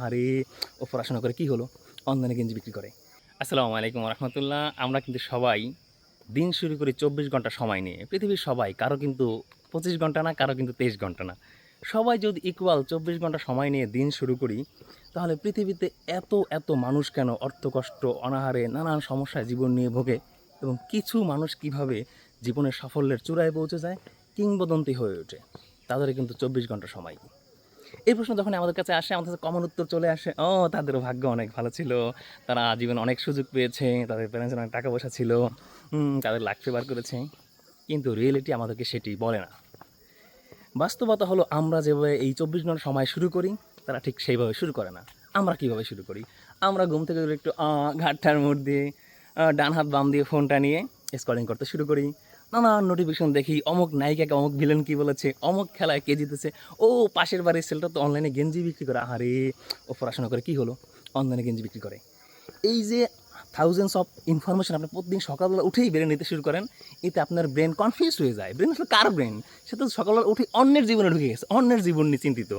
আরে ও পড়াশোনা করে কি হলো, অনলাইনে গেঞ্জি বিক্রি করে। আসসালামু আলাইকুম রহমতুল্লাহ। আমরা কিন্তু সবাই দিন শুরু করি 24 ঘন্টা সময় নিয়ে। পৃথিবীর সবাই, কারো কিন্তু 25 ঘন্টা না, কারো কিন্তু 23 ঘন্টা না। সবাই যদি ইকুয়াল 24 ঘন্টা সময় নিয়ে দিন শুরু করি, তাহলে পৃথিবীতে এত এত মানুষ কেন অর্থকষ্ট, অনাহারে, নানান সমস্যায় জীবন নিয়ে ভোগে, এবং কিছু মানুষ কিভাবে জীবনের সাফল্যের চূড়ায় পৌঁছে যায়, কিংবদন্তি হয়ে ওঠে। তাদের কিন্তু 24 ঘন্টা সময়। এই প্রশ্ন যখন আমাদের কাছে আসে, আমাদের কাছে কমন উত্তর চলে আসে, ও তাদেরও ভাগ্য অনেক ভালো ছিল, তারা জীবনে অনেক সুযোগ পেয়েছে, তাদের প্যারেন্টসের অনেক টাকা পয়সা ছিল, তাদের লাক ফেভার করেছে। কিন্তু রিয়েলিটি আমাদেরকে সেটি বলে না। বাস্তবতা হলো, আমরা যেভাবে এই 24 ঘন্টা সময় শুরু করি, তারা ঠিক সেইভাবে শুরু করে না। আমরা কীভাবে শুরু করি? আমরা ঘুম থেকে উঠে একটু ঘাটটার মোড় দিয়ে ডান হাত বাম দিয়ে ফোনটা নিয়ে স্ক্রলিং করতে শুরু করি। নানান নোটিফিকেশন দেখি, অমুক নায়িকাকে অমুক ভিলেন কী বলেছে, অমুক খেলায় কে জিতেছে, ও পাশের বাড়ির ছেলেটা তো অনলাইনে গেঞ্জি বিক্রি করে, আরে ও পড়াশোনা করে কী হলো, অনলাইনে গেঞ্জি বিক্রি করে। এই যে থাউজেন্ডস অফ ইনফরমেশন আপনি প্রতিদিন সকালবেলা উঠেই ব্রেন নিতে শুরু করেন, এতে আপনার ব্রেন কনফিউজ হয়ে যায়। ব্রেন আসলে কার ব্রেন? সে তো সকালবেলা উঠে অন্যের জীবনে ঢুকে গেছে, অন্যের জীবন নিয়ে চিন্তিত।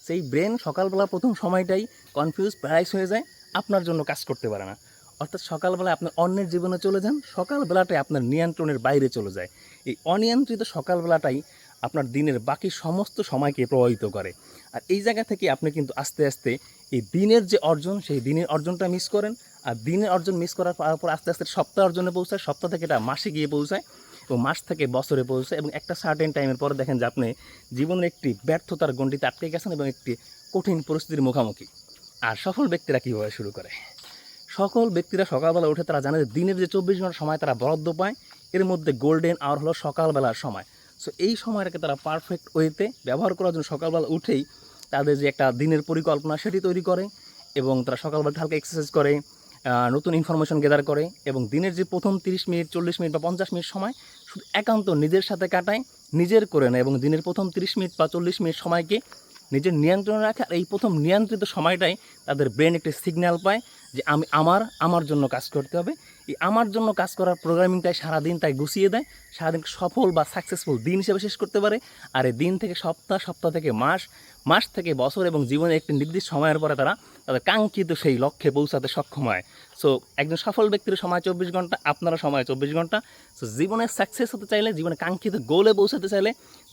সেই ব্রেন সকালবেলা প্রথম সময়টাই কনফিউজ, প্যারালাইজ হয়ে যায়, আপনার জন্য কাজ করতে পারে না। অর্থাৎ সকালবেলা আপনার অন্যের জীবনে চলে যান, সকালবেলাটাই আপনার নিয়ন্ত্রণের বাইরে চলে যায়। এই অনিয়ন্ত্রিত সকালবেলাটাই আপনার দিনের বাকি সমস্ত সময়কে প্রভাবিত করে। আর এই জায়গা থেকে আপনি কিন্তু আস্তে আস্তে এই দিনের যে অর্জন, সেই দিনের অর্জনটা মিস করেন। আর দিনের অর্জন মিস করার পর আস্তে আস্তে সপ্তাহ অর্জনে পৌঁছায়, সপ্তাহ থেকে এটা মাসে গিয়ে পৌঁছায়, এবং মাস থেকে বছরে পৌঁছায়, এবং একটা সার্টেন টাইমের পরে দেখেন যে আপনি জীবনের একটি ব্যর্থতার গণ্ডিতে আটকে গেছেন এবং একটি কঠিন পরিস্থিতির মুখোমুখি। আর সফল ব্যক্তিরা কীভাবে শুরু করে? সকল ব্যক্তিরা সকালবেলা উঠে তারা জানে যে দিনের যে 24 ঘন্টা সময় তারা বরাদ্দ পায়, এর মধ্যে গোল্ডেন আওয়ার হলো সকালবেলার সময়। সো এই সময়টাকে তারা পারফেক্ট ওয়েতে ব্যবহার করার জন্য সকালবেলা উঠেই তাদের যে একটা দিনের পরিকল্পনা সেটি তৈরি করে, এবং তারা সকালবেলা হালকা এক্সারসাইজ করে, নতুন ইনফরমেশন গ্যাদার করে, এবং দিনের যে প্রথম 30 মিনিট, 40 মিনিট বা 50 মিনিট সময় শুধু একান্ত নিজের সাথে কাটায়, নিজের করে নেয়, এবং দিনের প্রথম 30 মিনিট বা 40 মিনিট সময়কে নিজের নিয়ন্ত্রণে রাখে। আর এই প্রথম নিয়ন্ত্রিত সময়টাই তাদের ব্রেন একটি সিগন্যাল পায় যে আমি আমার জন্য কাজ করতে হবে। এই আমার জন্য কাজ করার প্রোগ্রামিংটাই সারাদিন তাই গুছিয়ে দেয়, সারাদিন সফল বা সাকসেসফুল দিন হিসেবে শেষ করতে পারে। আর এই দিন থেকে সপ্তাহ, সপ্তাহ থেকে মাস, মাস থেকে বছর, এবং জীবনের একটি নির্দিষ্ট সময়ের পরে তারা তাদের কাঙ্ক্ষিত সেই লক্ষ্যে পৌঁছাতে সক্ষম হয়। সো একজন সফল ব্যক্তির সময় 24 ঘন্টা, আপনারও সময় 24 ঘন্টা। সো জীবনে সাকসেস হতে চাইলে, জীবনে কাঙ্ক্ষিত গোলে পৌঁছাতে চাইলে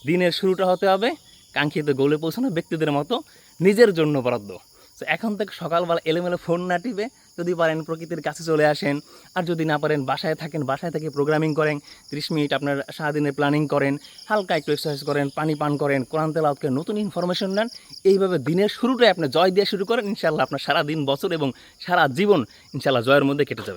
দিনের শুরুটা হতে হবে কাঙ্ক্ষিত গোলে পৌঁছানো ব্যক্তিদের মতো নিজের জন্য বরাদ্দ। সো এখন থেকে সকালবেলা এলোমেলো ফোন না টিপে যদি পারেন প্রকৃতির কাছে চলে আসেন, আর যদি না পারেন বাসায় থাকেন, বাসায় থেকে প্রোগ্রামিং করেন, 30 মিনিট আপনার সারাদিনের প্ল্যানিং করেন, হালকা একটু এক্সারসাইজ করেন, পানি পান করেন, কোরআন তেলাওয়াত করেন, নতুন ইনফরমেশন নেন। এইভাবে দিনের শুরুটাই আপনি জয় দিয়ে শুরু করেন, ইনশাআল্লাহ আপনার সারা দিন, বছর এবং সারা জীবন ইনশাআল্লাহ জয়ের মধ্যে কেটে যাবে।